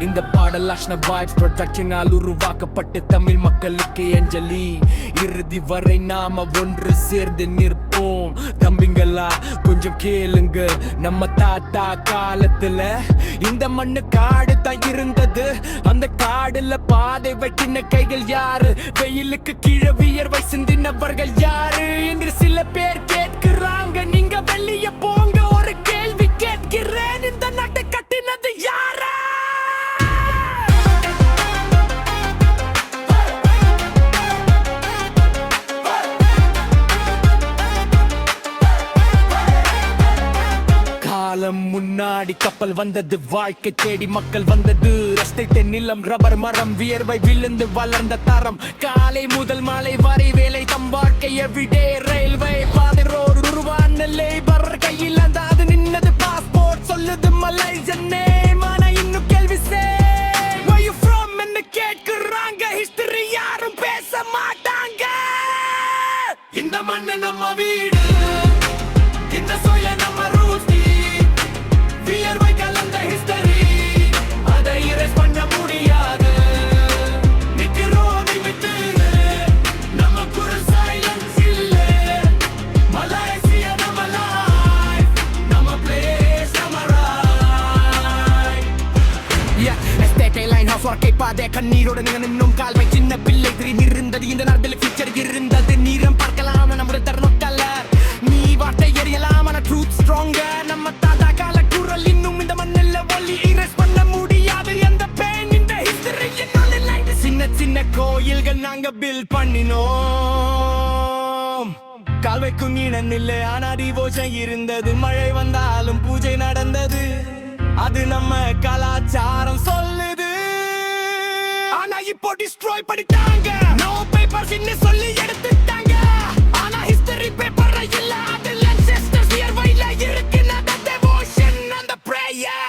இந்த பாடல் லாஷ்ன வைப்ஸ் ப்ரொடக்ஷனால் உருவாக்கப்பட்டு தமிழ் மக்களுக்கு அஞ்சலி. இறுதி வரை நாம ஒன்று சேர்ந்து நிற்போம். தம்பிங்களா கொஞ்சம் கேளுங்க, நம்ம தாத்தா காலத்துல இந்த மண்ணு காடு தான் இருந்தது. அந்த காடுல பாதை வைக்கின கைகள் யாரு? வெயிலுக்கு கீழே வியர்வை சிந்தினவர்கள் யாரு என்று சில பேர் கேட்கிறாங்க. நீங்க வெளிய போங்க, ஒரு கேள்வி கேட்கிறேன், இந்த நாட்டை கட்டினது யாரா? காலம் முன்னாடி கப்பல் வந்தது, வாழ்க்கை தேடி மக்கள் வந்தது. ரஸ்தை நிலம், ரப்பர் மரம், வியர்வை விழுந்து வளர்ந்த தரம். காலை முதல் மாலை வரை வேலை தம் வாழ்க்கை எவ்ரிடே. ரயில்வே பாதை ரோடு உருவான லேபர் கையில் அந்த அது நின்னது பாஸ்போர்ட் சொல்லுது மலேசியன் நேம். ஆனா இன்னும் கேள்வி where you from என்ன கேட்கிறாங்க. ஹிஸ்டரி யாரும் பேச மாட்டாங்க. இந்த மண்ணு நம்ம வீடு, இந்த சோய நம்ம ரூட்டி. வியர்வை கலந்த ஹிஸ்டரி, அதை இரேஸ் பண்ண முடியாது. நிக்கிறோம் நிமித்து, நம்ம குரு சைலன்ஸ் இல்ல. மலேசியா நம்ம லைஃப், நம்ம பிளேஸ் நம்ம ரைட். எஸ்டேட் லைன் ஹவுஸ் வாழ்க்கை பாதை கண்ணீரோடு நீங்கள் இன்னும் கால்வை சின்ன பிள்ளை இருந்தது. இந்த நாட்டில் ஃபியூச்சர் இருந்தது. நீரம் பார்க்கலாம் நம்முடைய தருணம் கலர். நீ வார்த்தை எரியலாம் ஆனா ட்ரூத் ஸ்ட்ராங்கர். நம்ம தாத்தா கால குரல் இன்னும் இந்த மண்ணில் ஒலி இரேஸ் பண்ண முடியாது. எந்த பெயின் இந்த ஹிஸ்டரி சின்ன சின்ன கோயில்கள் நாங்க பில்ட் பண்ணினோம். கால்வைக்கும் இடம் இல்லை ஆனா டிவோஷன் இருந்தது. மழை வந்தாலும் பூஜை நடந்தது. அது நம்ம கலாச்சாரம் சொல்லுது. ஆனா இப்போ டிஸ்ட்ராய் பண்ணிட்டாங்க. நோ பேப்பர்ஸ் இன்னும் சொல்லி எடுத்துட்டாங்க. ஆனா ஹிஸ்டரி பேப்பர் இல்ல, அதுல ancestors வியர்வையில இருக்கு. அந்த devotion, அந்த prayer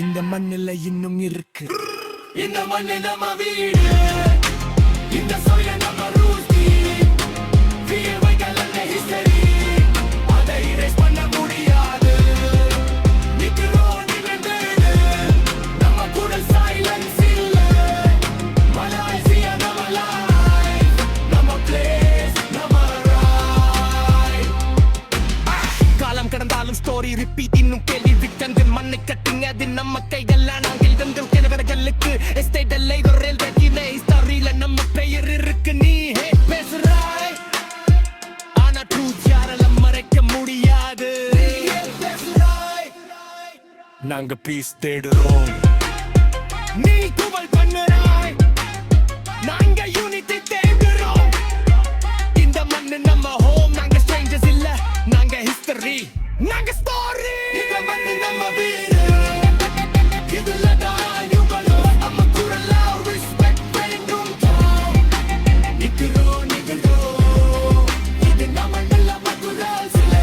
இந்த மண்ணில இன்னும் இருக்கு. இந்த மண்ணு நம்ம வீடு, இந்த சோய நம்ம ரூட்டி. வியர்வை கலந்த ஹிஸ்டரி, அதை இரேஸ் பண்ண முடியாது. நிக்கிறோம் நிமிர்ந்து, நம்ம கூட சைலன்ஸ் இல்ல. மலேசியா நம்ம லைஃப், நம்ம பிளேஸ் நம்ம ரைட். காலம் கடந்தாலும் ஸ்டோரி ரிப்பீட். இன்னும் கேள்வி விட்டந்து மண்ணை கட்டுங்க, அது நம்ம கைகள். நாங்கள் தந்து கிழவர்களுக்கு எஸ்டேட் இல்லை ரயில்வே கீழே. ஹிஸ்டரியில நம்ம பெயர் இருக்கு. நீ பேசுறாய் ஆனா ட்ரூத் யாரால மறைக்க முடியாது. நாங்க பீஸ் தேடுறோம், நீ குவல் பண்ணுறாய், நாங்க யூனிட்டி தேடுறோம். இந்த மண்ணு நம்ம ஹோம், நாங்க ஸ்ட்ரேஞ்சர்ஸ் இல்ல, நாங்க ஹிஸ்டரி, நாங்க ஸ்டோரி. இந்த மண்ணு நம்ம வீடு, இதுல தான் யுகலோ. நம்ம குரலா ரெஸ்பெக்ட் வேண்டும். நிக்கிறோம் நிக்கிறோம், இது நம்ம நல்ல மகுரால் சில.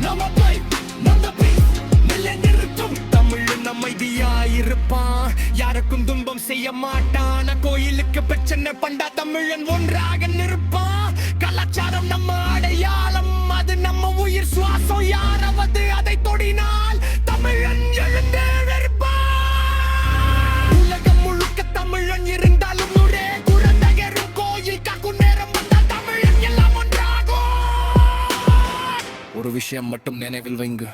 நம்ம பைப் நம்ம பீஸ் நிலை நிறுத்தும். தமிழ் அமைதியா இருப்பான், யாருக்கும் துன்பம் செய்ய மாட்டான். கோயிலுக்கு பிரச்சனை பண்டா தமிழன் ஒன்றாக நிற்பான். கலாச்சாரம் நம்ம அடையாளம், அது நம்ம உயிர் சுவாசம். யாராவது அதை தொடினால் தமிழன் எழுந்தே நிற்பான். உலகம் முழுக்க தமிழன் இருந்தாலும் ஒரே குரந்தகரும் கோயில் காக்கும் நேரம் வந்தால் தமிழன் எல்லாம் ஒன்றாகும். ஒரு விஷயம் மட்டும் நினைவில் வைங்க,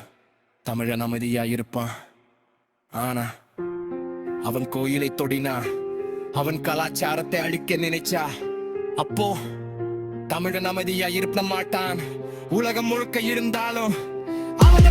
தமிழன் அமைதியா இருப்பான். ஆனா அவன் கோயிலை தொடினா, அவன் கலாச்சாரத்தை அழிக்க நினைச்சா, அப்போ தமிழன் அமைதியா இருக்க மாட்டான். உலகம் முழுக்க இருந்தாலும் அவன்